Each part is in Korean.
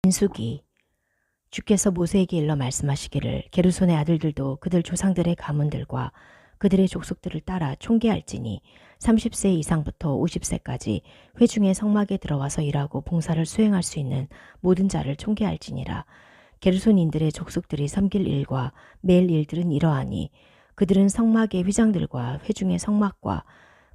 민수기. 주께서 모세에게 일러 말씀하시기를 게르손의 아들들도 그들 조상들의 가문들과 그들의 족속들을 따라 총계할지니 30세 이상부터 50세까지 회중의 성막에 들어와서 일하고 봉사를 수행할 수 있는 모든 자를 총계할지니라. 게르손인들의 족속들이 섬길 일과 매일 일들은 이러하니 그들은 성막의 휘장들과 회중의 성막과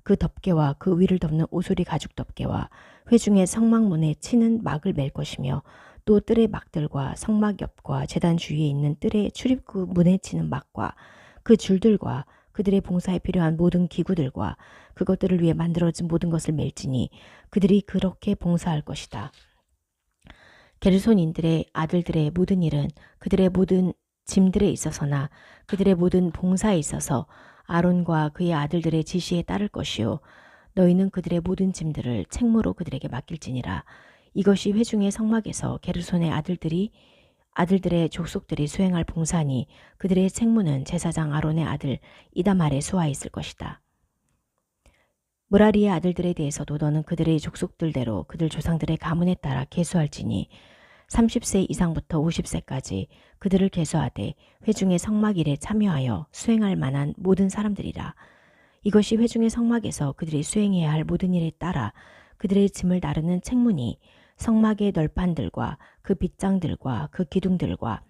그 덮개와 그 위를 덮는 오소리 가죽 덮개와 회중의 성막문에 치는 막을 맬 것이며 또 뜰의 막들과 성막 옆과 제단 주위에 있는 뜰의 출입구 문에 치는 막과 그 줄들과 그들의 봉사에 필요한 모든 기구들과 그것들을 위해 만들어진 모든 것을 맬지니 그들이 그렇게 봉사할 것이다. 게르손인들의 아들들의 모든 일은 그들의 모든 짐들에 있어서나 그들의 모든 봉사에 있어서 아론과 그의 아들들의 지시에 따를 것이요 너희는 그들의 모든 짐들을 책무로 그들에게 맡길지니라. 이것이 회중의 성막에서 게르손의 아들들의 족속들이 수행할 봉사니 그들의 책무는 제사장 아론의 아들 이다말에 수하에 있을 것이다. 무라리의 아들들에 대해서도 너는 그들의 족속들대로 그들 조상들의 가문에 따라 계수할지니 30세 이상부터 50세까지 그들을 계수하되 회중의 성막 일에 참여하여 수행할 만한 모든 사람들이라. 이것이 회중의 성막에서 그들이 수행해야 할 모든 일에 따라 그들의 짐을 나르는 책무니 성막의 널판들과 그 빗장들과 그 기둥들과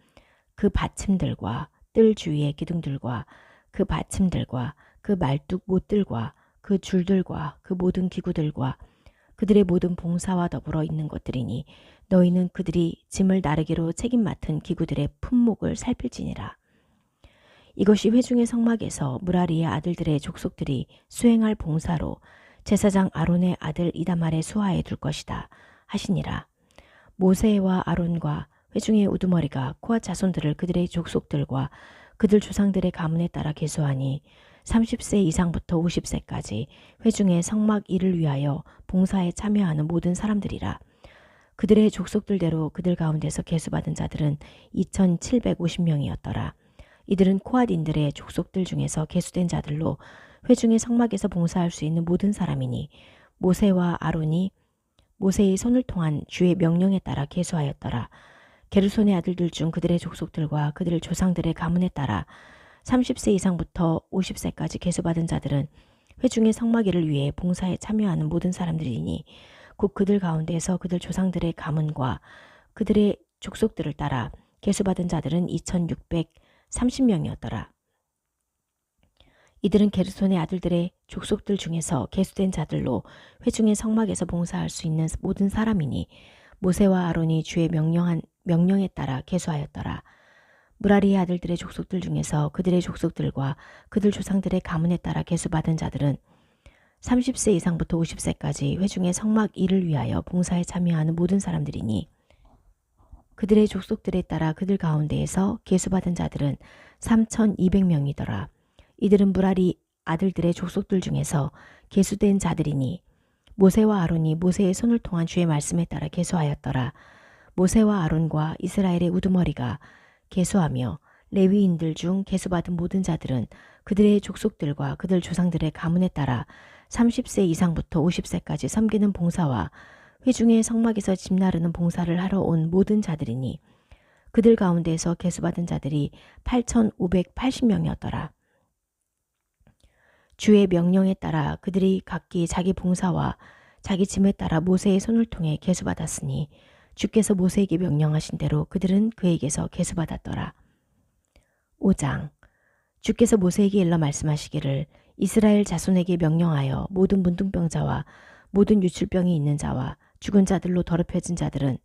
그 받침들과 뜰 주위의 기둥들과 그 받침들과 그 말뚝 못들과 그 줄들과 그 모든 기구들과 그들의 모든 봉사와 더불어 있는 것들이니 너희는 그들이 짐을 나르기로 책임 맡은 기구들의 품목을 살필지니라. 이것이 회중의 성막에서 무라리의 아들들의 족속들이 수행할 봉사로 제사장 아론의 아들 이다말의 수하에 둘 것이다 하시니라. 모세와 아론과 회중의 우두머리가 코앗 자손들을 그들의 족속들과 그들 조상들의 가문에 따라 계수하니 30세 이상부터 50세까지 회중의 성막 일을 위하여 봉사에 참여하는 모든 사람들이라. 그들의 족속들대로 그들 가운데서 계수받은 자들은 2750명이었더라. 이들은 코앗인들의 족속들 중에서 계수된 자들로 회중의 성막에서 봉사할 수 있는 모든 사람이니 모세와 아론이 모세의 손을 통한 주의 명령에 따라 계수하였더라. 게르손의 아들들 중 그들의 족속들과 그들의 조상들의 가문에 따라 30세 이상부터 50세까지 계수받은 자들은 회중의 성막 일을 위해 봉사에 참여하는 모든 사람들이니 곧 그들 가운데에서 그들 조상들의 가문과 그들의 족속들을 따라 계수받은 자들은 2630명이었더라. 이들은 게르손의 아들들의 족속들 중에서 계수된 자들로 회중의 성막에서 봉사할 수 있는 모든 사람이니 모세와 아론이 주의 명령에 따라 계수하였더라. 무라리의 아들들의 족속들 중에서 그들의 족속들과 그들 조상들의 가문에 따라 계수받은 자들은 30세 이상부터 50세까지 회중의 성막 일을 위하여 봉사에 참여하는 모든 사람들이니 그들의 족속들에 따라 그들 가운데에서 계수받은 자들은 3200명이더라. 이들은 무라리 아들들의 족속들 중에서 계수된 자들이니 모세와 아론이 모세의 손을 통한 주의 말씀에 따라 계수하였더라. 모세와 아론과 이스라엘의 우두머리가 계수하며 레위인들 중 계수받은 모든 자들은 그들의 족속들과 그들 조상들의 가문에 따라 30세 이상부터 50세까지 섬기는 봉사와 회중의 성막에서 짐 나르는 봉사를 하러 온 모든 자들이니 그들 가운데에서 계수받은 자들이 8580명이었더라. 주의 명령에 따라 그들이 각기 자기 봉사와 자기 짐에 따라 모세의 손을 통해 계수받았으니 주께서 모세에게 명령하신 대로 그들은 그에게서 계수받았더라. 5장. 주께서 모세에게 일러 말씀하시기를 이스라엘 자손에게 명령하여 모든 문둥병자와 모든 유출병이 있는 자와 죽은 자들로 더럽혀진 자들은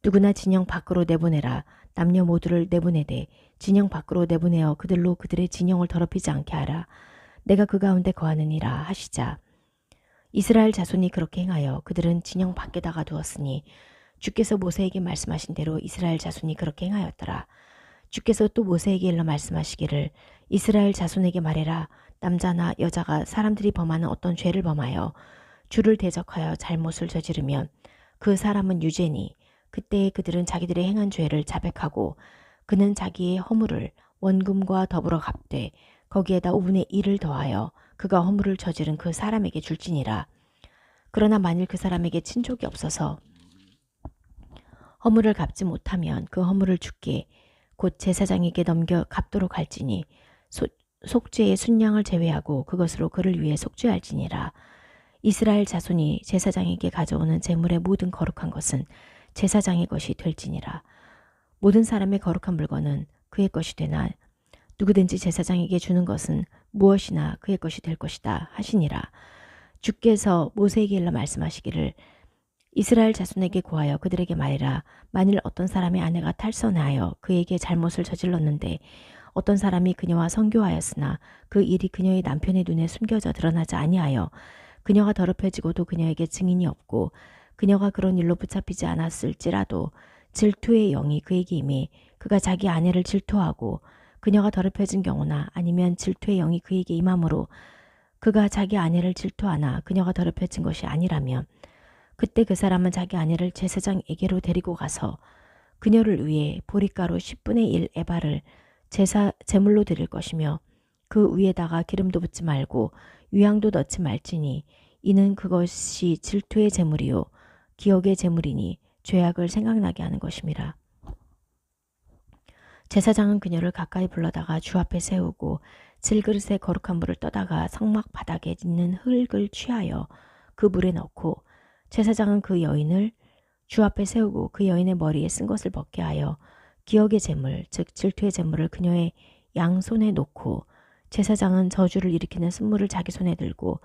누구나 진영 밖으로 내보내라. 남녀 모두를 내보내되 진영 밖으로 내보내어 그들로 그들의 진영을 더럽히지 않게 하라. 내가 그 가운데 거하느니라 하시자. 이스라엘 자손이 그렇게 행하여 그들은 진영 밖에다가 두었으니 주께서 모세에게 말씀하신 대로 이스라엘 자손이 그렇게 행하였더라. 주께서 또 모세에게 일러 말씀하시기를 이스라엘 자손에게 말해라. 남자나 여자가 사람들이 범하는 어떤 죄를 범하여 주를 대적하여 잘못을 저지르면 그 사람은 유죄니 그때에 그들은 자기들의 행한 죄를 자백하고 그는 자기의 허물을 원금과 더불어 갚되 거기에다 5분의 1을 더하여 그가 허물을 저지른 그 사람에게 줄지니라. 그러나 만일 그 사람에게 친족이 없어서 허물을 갚지 못하면 그 허물을 주께 곧 제사장에게 넘겨 갚도록 할지니 속죄의 순양을 제외하고 그것으로 그를 위해 속죄할지니라. 이스라엘 자손이 제사장에게 가져오는 제물의 모든 거룩한 것은 제사장의 것이 될지니라. 모든 사람의 거룩한 물건은 그의 것이 되나 누구든지 제사장에게 주는 것은 무엇이나 그의 것이 될 것이다 하시니라. 주께서 모세에게 일러 말씀하시기를 이스라엘 자손에게 고하여 그들에게 말해라. 만일 어떤 사람의 아내가 탈선하여 그에게 잘못을 저질렀는데 어떤 사람이 그녀와 성교하였으나 그 일이 그녀의 남편의 눈에 숨겨져 드러나지 아니하여 그녀가 더럽혀지고도 그녀에게 증인이 없고 그녀가 그런 일로 붙잡히지 않았을지라도 질투의 영이 그에게 임해 그가 자기 아내를 질투하고 그녀가 더럽혀진 경우나 아니면 질투의 영이 그에게 임함으로 그가 자기 아내를 질투하나 그녀가 더럽혀진 것이 아니라면 그때 그 사람은 자기 아내를 제사장에게로 데리고 가서 그녀를 위해 보리가루 10분의 1 에바를 제물로 드릴 것이며 그 위에다가 기름도 붓지 말고 유향도 넣지 말지니 이는 그것이 질투의 제물이요 기억의 제물이니 죄악을 생각나게 하는 것임이라. 제사장은 그녀를 가까이 불러다가 주 앞에 세우고 질그릇에 거룩한 물을 떠다가 성막 바닥에 있는 흙을 취하여 그 물에 넣고 제사장은 그 여인을 주 앞에 세우고 그 여인의 머리에 쓴 것을 벗게 하여 기억의 제물 즉 질투의 제물을 그녀의 양손에 놓고 제사장은 저주를 일으키는 쓴물을 자기 손에 들고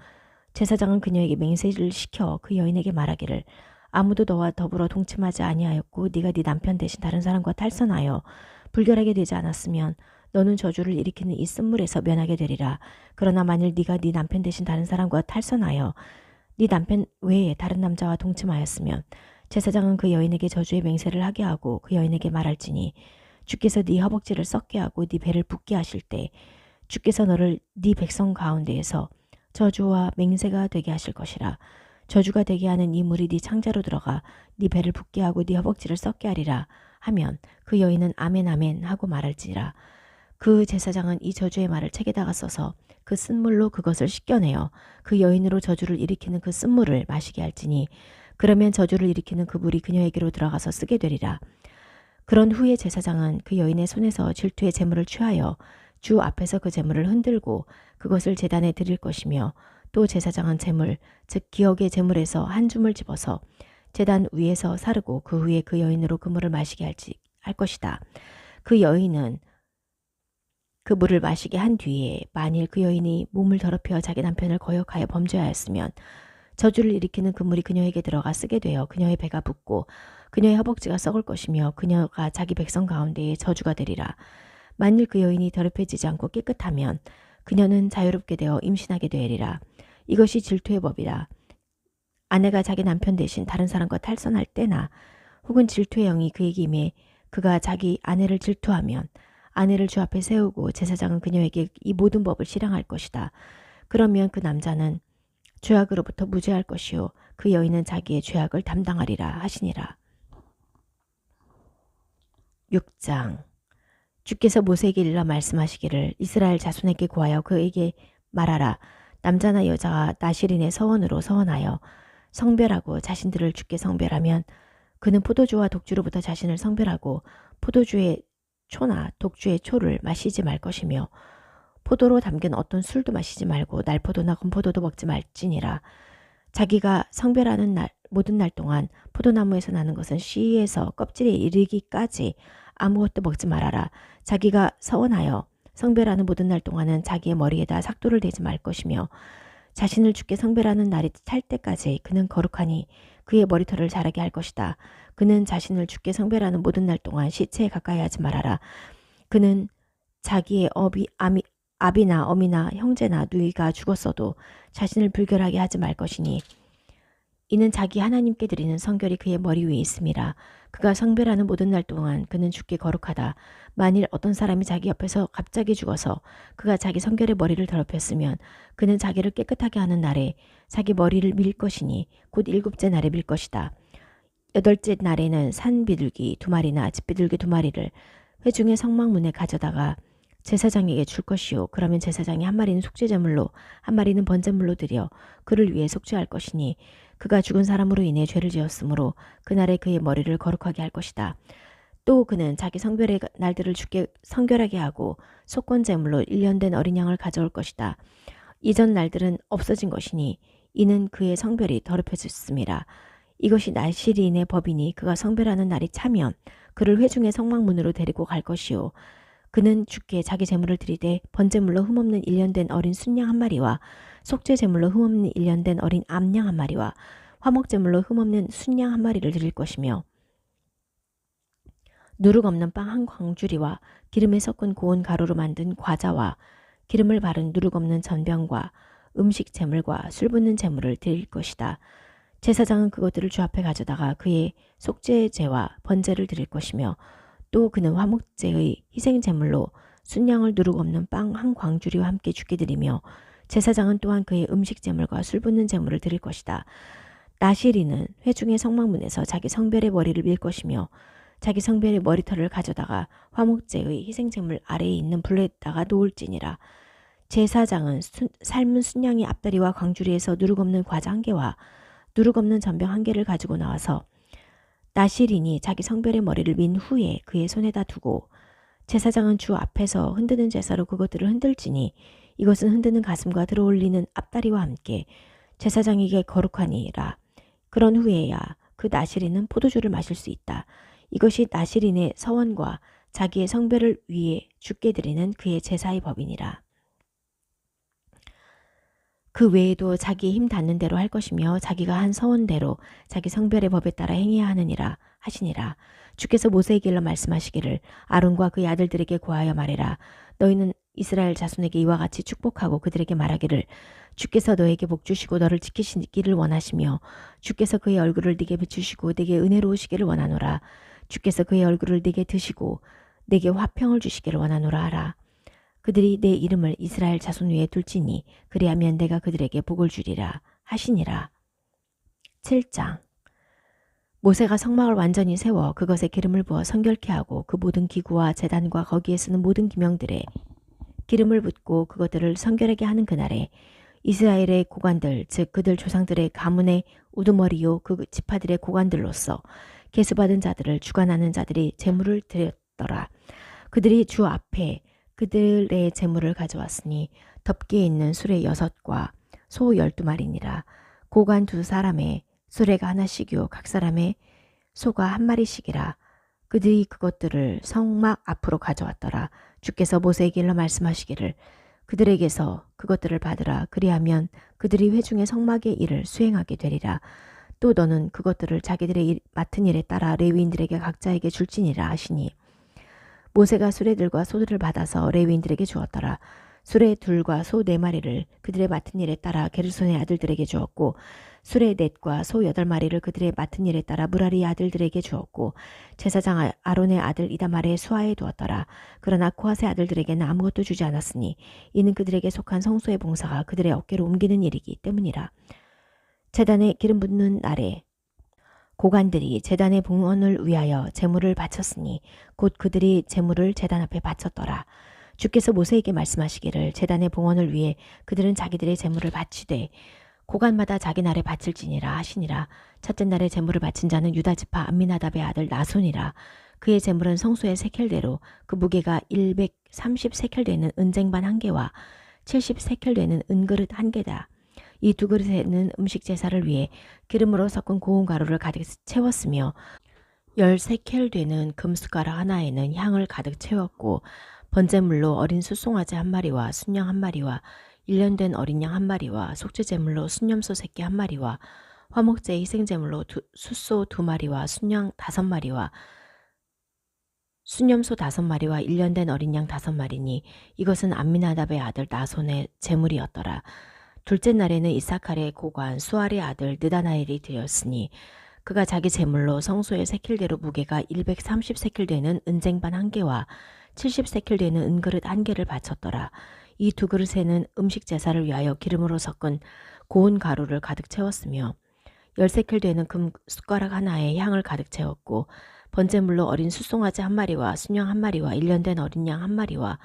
제사장은 그녀에게 맹세를 시켜 그 여인에게 말하기를 아무도 너와 더불어 동침하지 아니하였고 네가 네 남편 대신 다른 사람과 탈선하여 불결하게 되지 않았으면 너는 저주를 일으키는 이 쓴물에서 면하게 되리라. 그러나 만일 네가 네 남편 대신 다른 사람과 탈선하여 네 남편 외에 다른 남자와 동침하였으면 제사장은 그 여인에게 저주의 맹세를 하게 하고 그 여인에게 말할지니 주께서 네 허벅지를 썩게 하고 네 배를 붓게 하실 때 주께서 너를 네 백성 가운데에서 저주와 맹세가 되게 하실 것이라. 저주가 되게 하는 이 물이 네 창자로 들어가 네 배를 붓게 하고 네 허벅지를 썩게 하리라 하면 그 여인은 아멘 아멘 하고 말할지라. 그 제사장은 이 저주의 말을 책에다가 써서 그 쓴물로 그것을 씻겨내어 그 여인으로 저주를 일으키는 그 쓴물을 마시게 할지니 그러면 저주를 일으키는 그 물이 그녀에게로 들어가서 쓰게 되리라. 그런 후에 제사장은 그 여인의 손에서 질투의 제물을 취하여 주 앞에서 그 제물을 흔들고 그것을 제단에 드릴 것이며 또 제사장은 제물 즉 기억의 제물에서 한 줌을 집어서 제단 위에서 사르고 그 후에 그 여인으로 그 물을 마시게 할 것이다. 그 여인은 그 물을 마시게 한 뒤에 만일 그 여인이 몸을 더럽혀 자기 남편을 거역하여 범죄하였으면 저주를 일으키는 그 물이 그녀에게 들어가 쓰게 되어 그녀의 배가 붓고 그녀의 허벅지가 썩을 것이며 그녀가 자기 백성 가운데에 저주가 되리라. 만일 그 여인이 더럽혀지지 않고 깨끗하면 그녀는 자유롭게 되어 임신하게 되리라. 이것이 질투의 법이라. 아내가 자기 남편 대신 다른 사람과 탈선할 때나 혹은 질투의 영이 그에게 임해 그가 자기 아내를 질투하면 아내를 주 앞에 세우고 제사장은 그녀에게 이 모든 법을 실행할 것이다. 그러면 그 남자는 죄악으로부터 무죄할 것이요 그 여인은 자기의 죄악을 담당하리라 하시니라. 6장 주께서 모세에게 일러 말씀하시기를 이스라엘 자손에게 고하여 그에게 말하라. 남자나 여자가 나실인의 서원으로 서원하여 성별하고 자신들을 주께 성별하면 그는 포도주와 독주로부터 자신을 성별하고 포도주의 초나 독주의 초를 마시지 말 것이며 포도로 담긴 어떤 술도 마시지 말고 날포도나 건포도도 먹지 말지니라. 자기가 성별하는 모든 날 동안 포도나무에서 나는 것은 씨에서 껍질에 이르기까지 아무것도 먹지 말아라. 자기가 서원하여 성별하는 모든 날 동안은 자기의 머리에다 삭도를 대지 말 것이며 자신을 주께 성별하는 날이 찰 때까지 그는 거룩하니 그의 머리털을 자라게 할 것이다. 그는 자신을 주께 성별하는 모든 날 동안 시체에 가까이 하지 말아라. 그는 자기의 아비나 어미나 형제나 누이가 죽었어도 자신을 불결하게 하지 말 것이니 이는 자기 하나님께 드리는 성결이 그의 머리 위에 있음이라. 그가 성별하는 모든 날 동안 그는 주께 거룩하다. 만일 어떤 사람이 자기 옆에서 갑자기 죽어서 그가 자기 성결의 머리를 더럽혔으면 그는 자기를 깨끗하게 하는 날에 자기 머리를 밀 것이니 곧 7째 날에 밀 것이다. 8째 날에는 산 비둘기 2마리나 집 비둘기 2마리를 회중의 성막문에 가져다가 제사장에게 줄 것이요. 그러면 제사장이 한 마리는 속죄제물로 한 마리는 번제물로 드려 그를 위해 속죄할 것이니 그가 죽은 사람으로 인해 죄를 지었으므로 그날에 그의 머리를 거룩하게 할 것이다. 또 그는 자기 성별의 날들을 주께 성결하게 하고 속건 제물로 1년 된 어린 양을 가져올 것이다. 이전 날들은 없어진 것이니 이는 그의 성별이 더럽혀졌음이라. 이것이 나시린의 법이니 그가 성별하는 날이 차면 그를 회중의 성막문으로 데리고 갈 것이요. 그는 주께 자기 제물을 드리되 번제물로 흠없는 1년 된 어린 순양 한 마리와 속죄 제물로 흠없는 1년 된 어린 암양 한 마리와 화목 제물로 흠없는 순양 한 마리를 드릴 것이며 누룩 없는 빵 한 광주리와 기름에 섞은 고운 가루로 만든 과자와 기름을 바른 누룩 없는 전병과 음식 제물과 술 붓는 제물을 드릴 것이다. 제사장은 그것들을 주 앞에 가져다가 그의 속죄제와 번제를 드릴 것이며 또 그는 화목제의 희생 제물로 순양을 누룩 없는 빵 한 광주리와 함께 주께 드리며 제사장은 또한 그의 음식 제물과 술 붓는 제물을 드릴 것이다. 나시리는 회중의 성막문에서 자기 성별의 머리를 밀 것이며 자기 성별의 머리털을 가져다가 화목제의 희생제물 아래에 있는 불에다가 놓을지니라. 제사장은 삶은 순양의 앞다리와 광주리에서 누룩 없는 과자 한 개와 누룩 없는 전병 한 개를 가지고 나와서 나시린이 자기 성별의 머리를 민 후에 그의 손에다 두고 제사장은 주 앞에서 흔드는 제사로 그것들을 흔들지니 이것은 흔드는 가슴과 들어올리는 앞다리와 함께 제사장에게 거룩하니라. 그런 후에야 그 나시린은 포도주를 마실 수 있다. 이것이 나시린의 서원과 자기의 성별을 위해 주께 드리는 그의 제사의 법이니라. 그 외에도 자기 힘 닿는 대로 할 것이며 자기가 한 서원대로 자기 성별의 법에 따라 행해야 하느니라 하시니라. 주께서 모세에게 일러 말씀하시기를 아론과 그의 아들들에게 고하여 말해라. 너희는 이스라엘 자손에게 이와 같이 축복하고 그들에게 말하기를 주께서 너에게 복 주시고 너를 지키시기를 원하시며 주께서 그의 얼굴을 네게 비추시고 네게 은혜로우시기를 원하노라. 주께서 그의 얼굴을 네게 드시고 네게 화평을 주시기를 원하노라 하라. 그들이 내 이름을 이스라엘 자손 위에 둘지니 그리하면 내가 그들에게 복을 주리라 하시니라. 7장. 모세가 성막을 완전히 세워 그것에 기름을 부어 성결케 하고 그 모든 기구와 제단과 거기에 쓰는 모든 기명들에 기름을 붓고 그것들을 성결하게 하는 그날에 이스라엘의 고관들 즉 그들 조상들의 가문의 우두머리요 그 지파들의 고관들로서 계수받은 자들을 주관하는 자들이 제물을 드렸더라. 그들이 주 앞에 그들의 제물을 가져왔으니 덮개에 있는 수레 6과 소 12마리니라. 고관 2사람의 수레가 하나씩이요 각 사람의 소가 한 마리씩이라. 그들이 그것들을 성막 앞으로 가져왔더라. 주께서 모세에게 일러 말씀하시기를 그들에게서 그것들을 받으라. 그리하면 그들이 회중의 성막의 일을 수행하게 되리라. 또 너는 그것들을 자기들의 맡은 일에 따라 레위인들에게 각자에게 줄지니라 하시니 모세가 수레들과 소들을 받아서 레위인들에게 주었더라. 수레 2과 소 4마리를 그들의 맡은 일에 따라 게르손의 아들들에게 주었고 수레 4과 소 8마리를 그들의 맡은 일에 따라 무라리의 아들들에게 주었고 제사장 아론의 아들 이다말의 수하에 두었더라. 그러나 코핫의 아들들에게는 아무것도 주지 않았으니 이는 그들에게 속한 성소의 봉사가 그들의 어깨로 옮기는 일이기 때문이라. 제단에 기름 붓는 날에 고관들이 제단의 봉헌을 위하여 제물을 바쳤으니 곧 그들이 제물을 제단 앞에 바쳤더라. 주께서 모세에게 말씀하시기를 제단의 봉헌을 위해 그들은 자기들의 제물을 바치되 고관마다 자기 날에 바칠지니라 하시니라. 첫째 날에 제물을 바친 자는 유다지파 암미나답의 아들 나손이라. 그의 제물은 성소의 세켈대로 그 무게가 130세켈 되는 은쟁반 1개와 70세켈 되는 은그릇 1개다. 이 2그릇에는 음식 제사를 위해 기름으로 섞은 고운 가루를 가득 채웠으며 10세켈 되는 금숟가락 하나에는 향을 가득 채웠고 번제물로 어린 숫송아지 1마리와 순양 1마리와 1년 된 어린 양 1마리와 속죄제물로 순염소 새끼 1마리와 화목제 희생제물로 숫소 2마리와 순양 5마리와 순염소 5마리와 1년 된 어린 양 5마리니 이것은 암미나답의 아들 나손의 제물이었더라. 둘째 날에는 이사칼의 고관 수알의 아들 느다나엘이 되었으니 그가 자기 제물로 성소의 세킬대로 무게가 130세킬 되는 은쟁반 1개와 70세킬 되는 은그릇 1개를 바쳤더라. 이 2그릇에는 음식 제사를 위하여 기름으로 섞은 고운 가루를 가득 채웠으며 10세킬 되는 금 숟가락 하나에 향을 가득 채웠고 번제물로 어린 숫송아지 1마리와 순양 1마리와 1년 된 어린 양 1마리와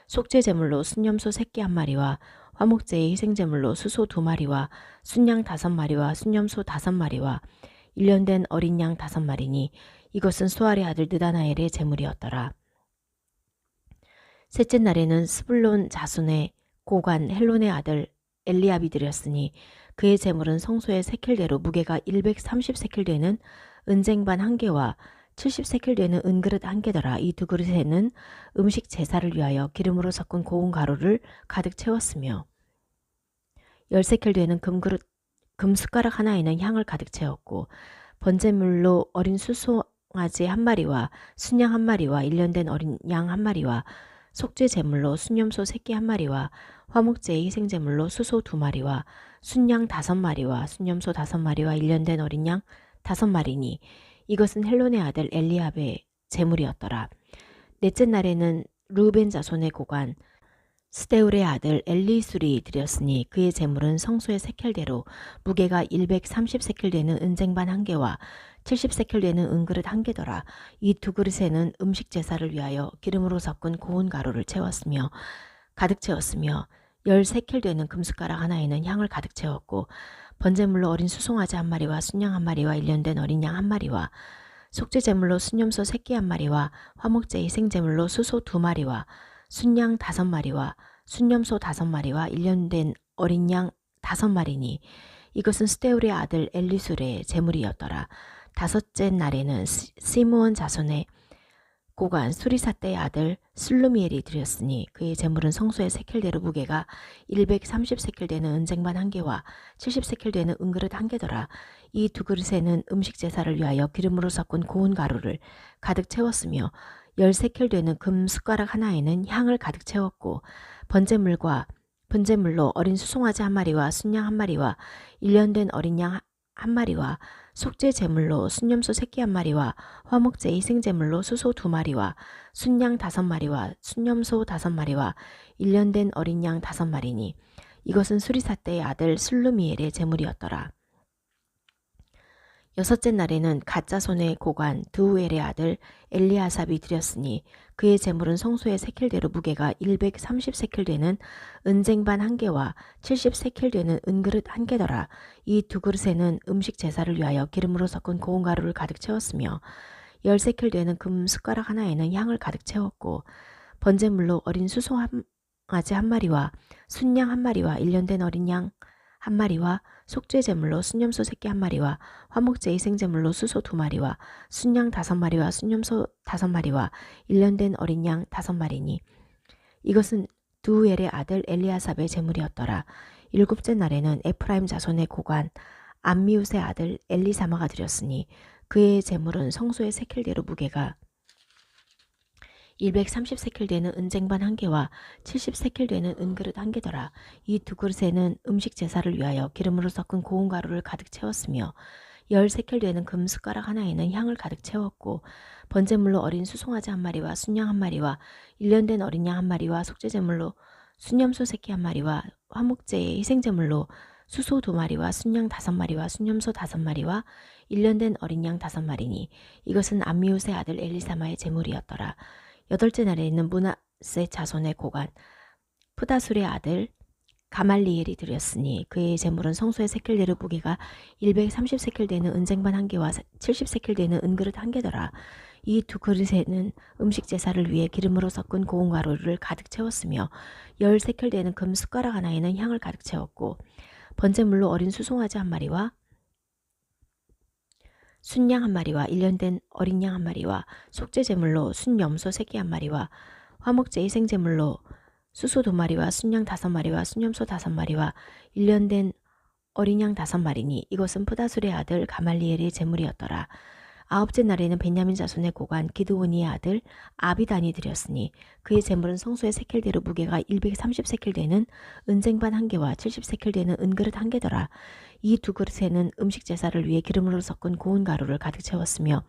속죄제물로 순염소 새끼 1마리와 화목제의 희생제물로 수소 2마리와 순양 5마리와 순염소 5마리와 1년 된 어린 양 5마리니 이것은 수알의 아들 느다나엘의 제물이었더라. 셋째 날에는 스불론 자손의 고관 헬론의 아들 엘리압이 드렸으니 그의 제물은 성소의 세켈대로 무게가 130세켈 되는 은쟁반 1개와 70세켈 되는 은그릇 1개더라. 이 두 그릇에는 음식 제사를 위하여 기름으로 섞은 고운 가루를 가득 채웠으며 10세켈 되는 금숟가락 하나에는 향을 가득 채웠고 번제물로 어린 수송아지 1마리와 순양 1마리와 1년 된 어린 양 1마리와 속죄 제물로 순염소 새끼 1마리와 화목제의 희생제물로 수소 2마리와 순양 5마리와 순염소 5마리와 1년 된 어린 양 5마리니 이것은 헬론의 아들 엘리압의 제물이었더라. 넷째 날에는 르우벤 자손의 고관 스데울의 아들 엘리술이 드렸으니 그의 제물은 성소의 세켈대로 무게가 130세켈 되는 은쟁반 1개와 70세켈 되는 은그릇 1개더라. 이 두 그릇에는 음식 제사를 위하여 기름으로 섞은 고운 가루를 채웠으며 가득 채웠으며 10세켈 되는 금숟가락 하나에는 향을 가득 채웠고 번제물로 어린 수송아지 1마리와 순양 1마리와 1년 된 어린 양 1마리와 속죄제물로 순염소 새끼 1마리와 화목제 희생제물로 수소 2마리와 순양 5마리와 순염소 5마리와 1년 된 어린 양 5마리니 이것은 스데울의 아들 엘리술의 제물이었더라. 다섯째 날에는 시므온 자손의 고관 수리사떼의 아들 슬루미엘이 드렸으니 그의 제물은 성소의 세켈대로 무게가 130세켈 되는 은쟁반 1개와 70세켈 되는 은그릇 1개더라. 이 두 그릇에는 음식 제사를 위하여 기름으로 섞은 고운 가루를 가득 채웠으며 10세켈 되는 금숟가락 하나에는 향을 가득 채웠고 번제물로 어린 수송아지 1마리와 순양 1마리와 1년 된 어린 양 1마리와 속죄 제물로 순염소 새끼 1마리와 화목제 희생제물로 수소 2마리와 순양 5마리와 순염소 5마리와 1년 된 어린 양 5마리니 이것은 수리사떼의 아들 슬루미엘의 제물이었더라. 여섯째 날에는 갓자손의 고관 드우엘의 아들 엘리아삽이 드렸으니 그의 제물은 성소의 세켈대로 무게가 130세켈 되는 은쟁반 1개와 70세켈 되는 은그릇 1개더라. 이 두 그릇에는 음식 제사를 위하여 기름으로 섞은 고운 가루를 가득 채웠으며 10세켈 되는 금숟가락 하나에는 향을 가득 채웠고 번제물로 어린 수송아지 1마리와 순양 1마리와 1년 된 어린 양 1마리와 속죄제물로 순염소 새끼 1마리와 화목제 희생제물로 수소 2마리와 순양 5마리와 순염소 5마리와 1년 된 어린 양 5마리니 이것은 두우엘의 아들 엘리아삽의 제물이었더라. 일곱째 날에는 에프라임 자손의 고관 암미웃의 아들 엘리사마가 드렸으니 그의 제물은 성소의 세켈대로 무게가 130세켈 되는 은쟁반 1개와 70세켈 되는 은그릇 1개더라. 이 두 그릇에는 음식 제사를 위하여 기름으로 섞은 고운 가루를 가득 채웠으며 10세켈 되는 금숟가락 하나에는 향을 가득 채웠고 번제물로 어린 수송아지 1마리와 순양 1마리와 1년 된 어린 양 1마리와 속죄제물로 순염소 새끼 1마리와 화목제의 희생제물로 수소 2마리와 순양 5마리와 순염소 5마리와 1년 된 어린 양 5마리니 이것은 암미웃의 아들 엘리사마의 제물이었더라. 여덟째 날에 있는 므낫세 자손의 고관 푸다술의 아들 가말리엘이 드렸으니 그의 제물은 성소의 세켈대로 무게가 130세켈 되는 은쟁반 1개와 70세켈 되는 은그릇 1개더라. 이 두 그릇에는 음식 제사를 위해 기름으로 섞은 고운 가루를 가득 채웠으며 10세켈 되는 금숟가락 하나에는 향을 가득 채웠고 번제물로 어린 수송아지 1마리와 순양 1마리와 1년 된 어린 양 1마리와 속죄제물로 순염소 새끼 1마리와 화목제 희생제물로 수소 2마리와 순양 5마리와 순염소 5마리와 1년 된 어린 양 5마리니 이것은 푸다술의 아들 가말리엘의 제물이었더라. 아홉째 날에는 베냐민 자손의 고관 기드오니의 아들 아비단이 드렸으니 그의 제물은 성소의 세켈대로 무게가 130세켈 되는 은쟁반 1개와 70세켈 되는 은그릇 1개더라. 이 두 그릇에는 음식 제사를 위해 기름으로 섞은 고운 가루를 가득 채웠으며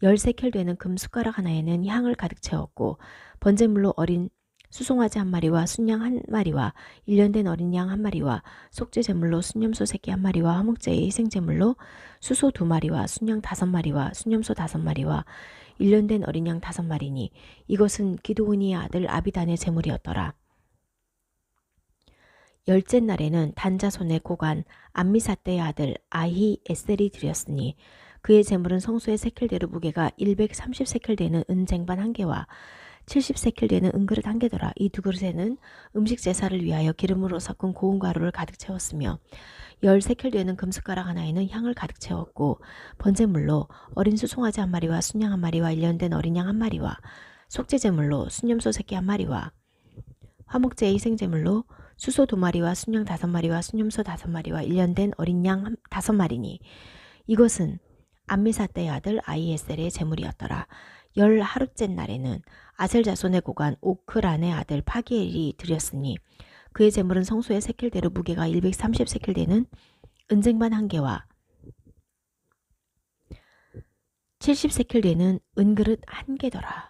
10세켈 되는 금숟가락 하나에는 향을 가득 채웠고 번제물로 어린 수송아지 1마리와 순양 1마리와 1년 된 어린 양 1마리와 속죄제물로 순염소 새끼 1마리와 화목제의 희생제물로 수소 2마리와 순양 5마리와 순염소 5마리와 1년 된 어린 양 5마리니 이것은 기드오니의 아들 아비단의 제물이었더라. 열째 날에는 단 자손의 고관 암미사대의 아들 아히에셀이 드렸으니 그의 제물은 성소의 세켈대로 무게가 130세켈 되는 은쟁반 1개와 70세켈 되는 은그릇 1개더라. 이 두 그릇에는 음식 제사를 위하여 기름으로 섞은 고운 가루를 가득 채웠으며 10세켈 되는 금숟가락 하나에는 향을 가득 채웠고 번제물로 어린 수송아지 1마리와 순양 1마리와 1년 어린 양 1마리와 속죄제물로 순염소 새끼 1마리와 화목제의 희생제물로 수소 2마리와 순양 5마리와 순염소 5마리와 1년 어린 양 5마리니 이것은 암미사대의 아들 아히에셀의 제물이었더라. 10하루째 날에는 아셀 자손의 고관 오크란의 아들 파기엘이 드렸으니 그의 제물은 성소의 세켈대로 무게가 130세켈 되는 은쟁반 1개와 70세켈 되는 은그릇 1개더라.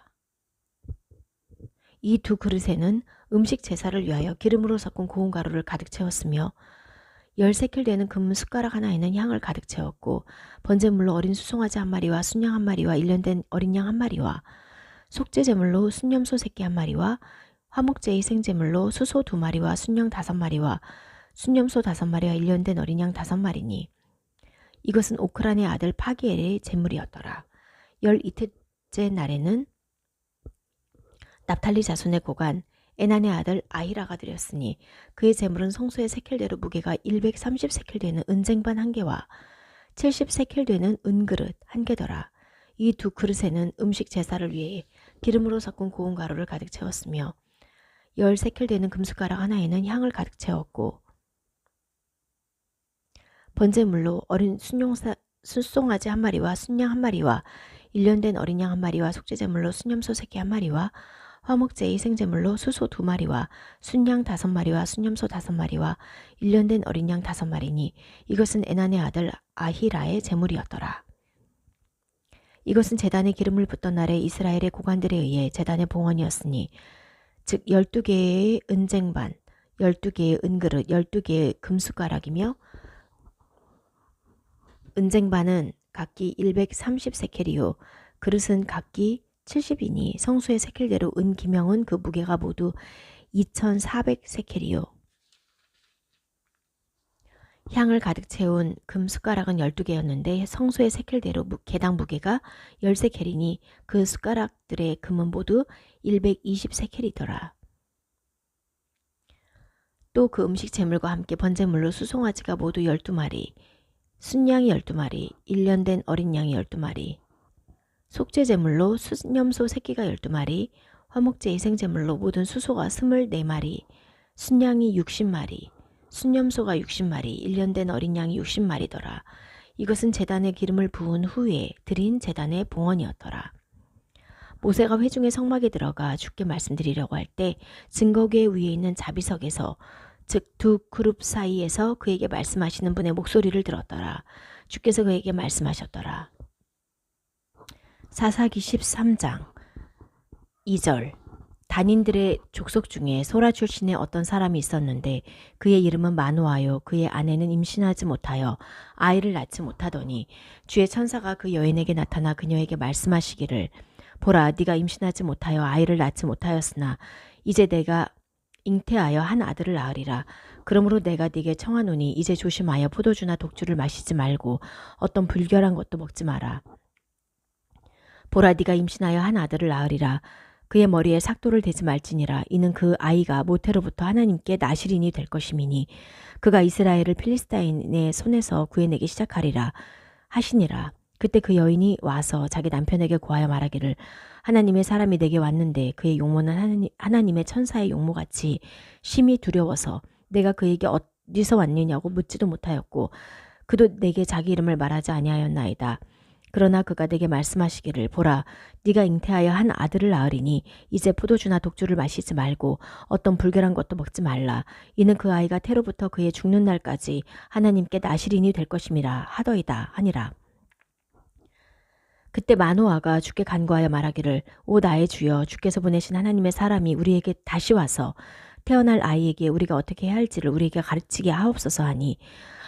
이 두 그릇에는 음식 제사를 위하여 기름으로 섞은 고운 가루를 가득 채웠으며 10세켈 되는 금 숟가락 하나에는 향을 가득 채웠고 번제물로 어린 수송아지 1마리와 순양 1마리와 1년 어린 양 1마리와 속죄제물로 순염소 새끼 1마리와 화목제 희생제물로 수소 2마리와 순양 5마리와 순염소 5마리와 1년 어린 양 5마리니 이것은 오크란의 아들 파기엘의 제물이었더라. 12째 날에는 납탈리 자손의 고관 에난의 아들 아히라가 드렸으니 그의 제물은 성소의 세켈대로 무게가 130세켈 되는 은쟁반 1개와 70세켈 되는 은그릇 1개더라. 이 두 그릇에는 음식 제사를 위해 기름으로 섞은 고운 가루를 가득 채웠으며 10세켈 되는 금숟가락 하나에는 향을 가득 채웠고 번제물로 어린 수송아지 1마리와 순양 1마리와 1년 어린 양 1마리와 속죄제물로 순염소 새끼 1마리와 화목제 희생제물로 수소 2마리와 순양 5마리와 순염소 5마리와 1년 어린 양 5마리니 이것은 에난의 아들 아히라의 제물이었더라. 이것은 제단에 기름을 붓던 날에 이스라엘의 고관들에 의해 제단의 봉헌이었으니 즉 12개의 은쟁반, 12개의 은그릇, 12개의 금숟가락이며 은쟁반은 각기 130세켈이요 그릇은 각기 70이니 성수의 세켈대로 은기명은 그 무게가 모두 2400세켈이요 향을 가득 채운 금숟가락은 12개였는데 성소의 세켈대로 개당 무게가 10세켈이니 그 숟가락들의 금은 모두 120세켈이더라. 또 그 음식 제물과 함께 번제물로 수송아지가 모두 12마리, 순양이 12마리, 1년 어린 양이 12마리, 속죄제물로 순염소 새끼가 12마리, 화목제 희생제물로 모든 수소가 24마리, 순양이 60마리, 순염소가 60마리, 1년 어린 양이 60마리더라. 이것은 제단에 기름을 부은 후에 드린 제단의 봉헌이었더라. 모세가 회중의 성막에 들어가 주께 말씀드리려고 할 때 증거궤 위에 있는 자비석에서 즉 두 그룹 사이에서 그에게 말씀하시는 분의 목소리를 들었더라. 주께서 그에게 말씀하셨더라. 사사기 13장 2절 단인들의 족속 중에 소라 출신의 어떤 사람이 있었는데 그의 이름은 마노아요. 그의 아내는 임신하지 못하여 아이를 낳지 못하더니 주의 천사가 그 여인에게 나타나 그녀에게 말씀하시기를 보라 네가 임신하지 못하여 아이를 낳지 못하였으나 이제 내가 잉태하여 한 아들을 낳으리라. 그러므로 내가 네게 청하노니 이제 조심하여 포도주나 독주를 마시지 말고 어떤 불결한 것도 먹지 마라. 보라 네가 임신하여 한 아들을 낳으리라. 그의 머리에 삭도를 대지 말지니라. 이는 그 아이가 모태로부터 하나님께 나실인이 될 것임이니 그가 이스라엘을 필리스타인의 손에서 구해내기 시작하리라 하시니라. 그때 그 여인이 와서 자기 남편에게 고하여 말하기를 하나님의 사람이 내게 왔는데 그의 용모는 하나님의 천사의 용모같이 심히 두려워서 내가 그에게 어디서 왔느냐고 묻지도 못하였고 그도 내게 자기 이름을 말하지 아니하였나이다. 그러나 그가 내게 말씀하시기를 보라 네가 잉태하여 한 아들을 낳으리니 이제 포도주나 독주를 마시지 말고 어떤 불결한 것도 먹지 말라. 이는 그 아이가 태로부터 그의 죽는 날까지 하나님께 나실인이 될 것임이라 하더이다 하니라. 그때 마노아가 주께 간구하여 말하기를 오 나의 주여 주께서 보내신 하나님의 사람이 우리에게 다시 와서 태어날 아이에게 우리가 어떻게 해야 할지를 우리에게 가르치게 하옵소서 하니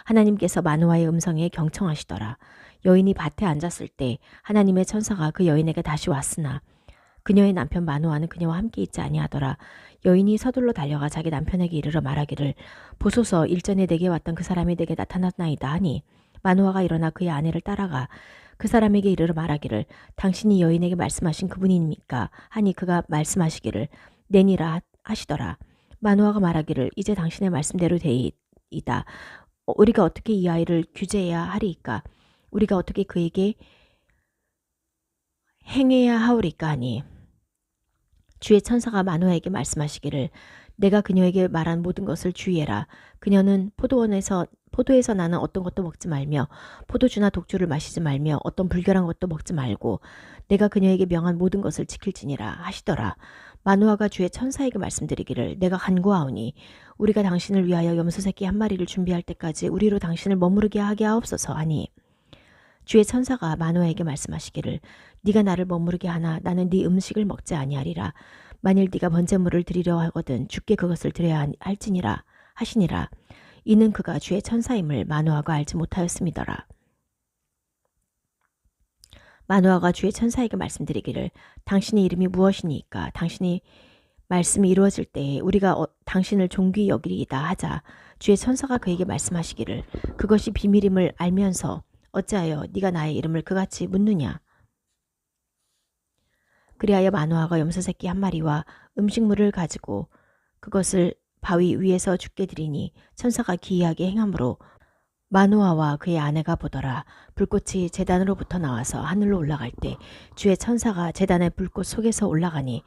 하나님께서 마노아의 음성에 경청하시더라. 여인이 밭에 앉았을 때 하나님의 천사가 그 여인에게 다시 왔으나 그녀의 남편 마노아는 그녀와 함께 있지 아니하더라. 여인이 서둘러 달려가 자기 남편에게 이르러 말하기를 보소서 일전에 내게 왔던 그 사람이 내게 나타났나이다 하니 마노아가 일어나 그의 아내를 따라가 그 사람에게 이르러 말하기를 당신이 여인에게 말씀하신 그분입니까? 하니 그가 말씀하시기를 내니라 하시더라. 마노아가 말하기를 이제 당신의 말씀대로 되이다. 우리가 어떻게 이 아이를 규제해야 하리이까? 우리가 어떻게 그에게 행해야 하오리까 하니 주의 천사가 마노아에게 말씀하시기를 내가 그녀에게 말한 모든 것을 주의해라. 그녀는 포도에서 나는 어떤 것도 먹지 말며 포도주나 독주를 마시지 말며 어떤 불결한 것도 먹지 말고 내가 그녀에게 명한 모든 것을 지킬지니라 하시더라. 마노아가 주의 천사에게 말씀드리기를 내가 간구하오니 우리가 당신을 위하여 염소 새끼 한 마리를 준비할 때까지 우리로 당신을 머무르게 하게 하옵소서 하니 주의 천사가 마노아에게 말씀하시기를 네가 나를 머무르게 하나 나는 네 음식을 먹지 아니하리라. 만일 네가 번제물을 드리려 하거든 주께 그것을 드려야 할지니라 하시니라. 이는 그가 주의 천사임을 마노아가 알지 못하였음이더라. 마노아가 주의 천사에게 말씀드리기를 당신의 이름이 무엇이니까 당신이 말씀이 이루어질 때에 우리가 당신을 존귀히 여기리이다 하자 주의 천사가 그에게 말씀하시기를 그것이 비밀임을 알면서 어찌하여 네가 나의 이름을 그같이 묻느냐. 그리하여 마노아가 염소 새끼 한 마리와 음식물을 가지고 그것을 바위 위에서 죽게 드리니 천사가 기이하게 행함으로 마노아와 그의 아내가 보더라. 불꽃이 제단으로부터 나와서 하늘로 올라갈 때 주의 천사가 제단의 불꽃 속에서 올라가니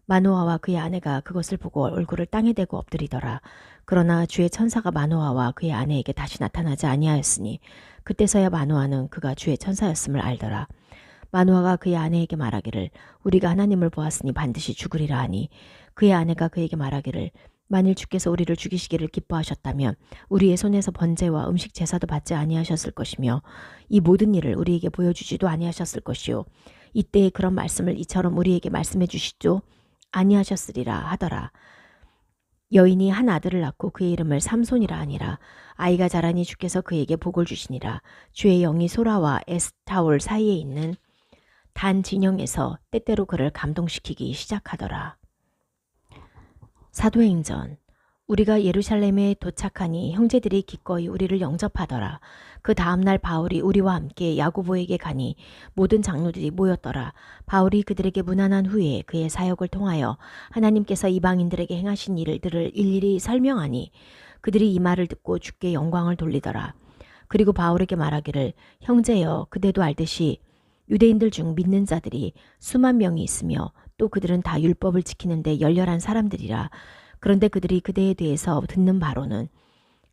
마노아와 그의 아내가 그것을 보고 얼굴을 땅에 대고 엎드리더라. 그러나 주의 천사가 마노아와 그의 아내에게 다시 나타나지 아니하였으니 그때서야 마노아는 그가 주의 천사였음을 알더라. 마노아가 그의 아내에게 말하기를 우리가 하나님을 보았으니 반드시 죽으리라 하니 그의 아내가 그에게 말하기를 만일 주께서 우리를 죽이시기를 기뻐하셨다면 우리의 손에서 번제와 음식 제사도 받지 아니하셨을 것이며 이 모든 일을 우리에게 보여주지도 아니하셨을 것이요 이때에 그런 말씀을 이처럼 우리에게 말씀해 주시죠 아니하셨으리라 하더라. 여인이 한 아들을 낳고 그의 이름을 삼손이라 하니라. 아이가 자라니 주께서 그에게 복을 주시니라. 주의 영이 소라와 에스타올 사이에 있는 단 진영에서 때때로 그를 감동시키기 시작하더라. 사도행전. 우리가 예루살렘에 도착하니 형제들이 기꺼이 우리를 영접하더라. 그 다음날 바울이 우리와 함께 야고보에게 가니 모든 장로들이 모였더라. 바울이 그들에게 문안한 후에 그의 사역을 통하여 하나님께서 이방인들에게 행하신 일들을 일일이 설명하니 그들이 이 말을 듣고 주께 영광을 돌리더라. 그리고 바울에게 말하기를 형제여 그대도 알듯이 유대인들 중 믿는 자들이 수만 명이 있으며 또 그들은 다 율법을 지키는데 열렬한 사람들이라. 그런데 그들이 그대에 대해서 듣는 바로는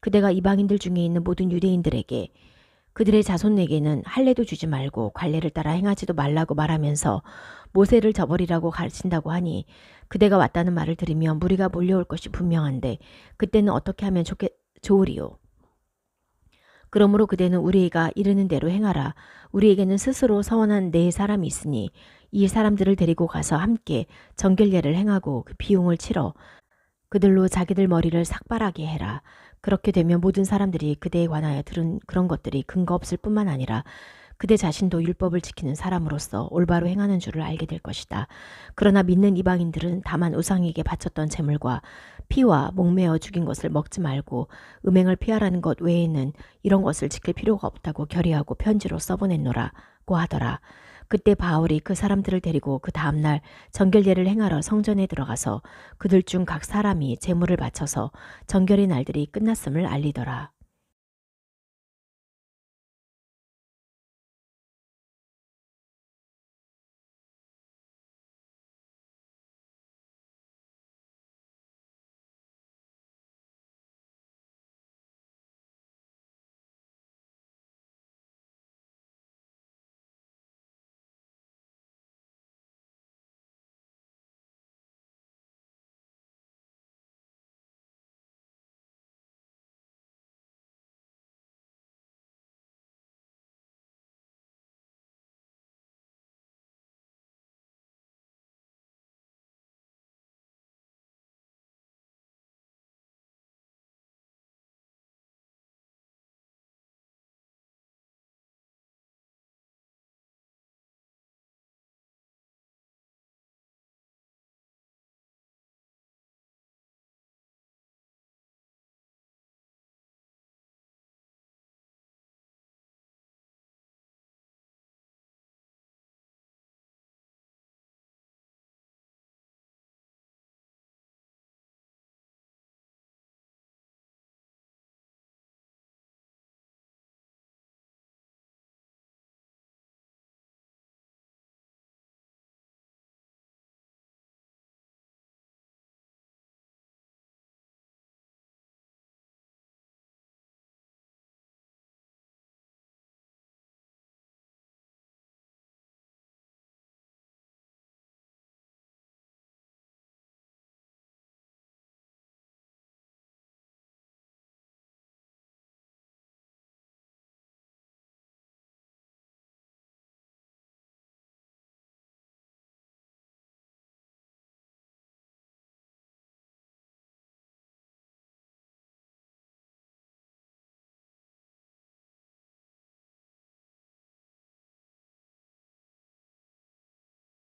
그대가 이방인들 중에 있는 모든 유대인들에게 그들의 자손에게는 할례도 주지 말고 관례를 따라 행하지도 말라고 말하면서 모세를 저버리라고 가르친다고 하니 그대가 왔다는 말을 들으면 무리가 몰려올 것이 분명한데 그때는 어떻게 하면 좋으리요. 그러므로 그대는 우리가 이르는 대로 행하라. 우리에게는 스스로 서원한 네 사람이 있으니 이 사람들을 데리고 가서 함께 정결례를 행하고 그 비용을 치러 그들로 자기들 머리를 삭발하게 해라. 그렇게 되면 모든 사람들이 그대에 관하여 들은 그런 것들이 근거 없을 뿐만 아니라 그대 자신도 율법을 지키는 사람으로서 올바로 행하는 줄을 알게 될 것이다. 그러나 믿는 이방인들은 다만 우상에게 바쳤던 제물과 피와 목매어 죽인 것을 먹지 말고 음행을 피하라는 것 외에는 이런 것을 지킬 필요가 없다고 결의하고 편지로 써보냈노라고 하더라. 그때 바울이 그 사람들을 데리고 그 다음날 정결례를 행하러 성전에 들어가서 그들 중 각 사람이 제물을 바쳐서 정결의 날들이 끝났음을 알리더라.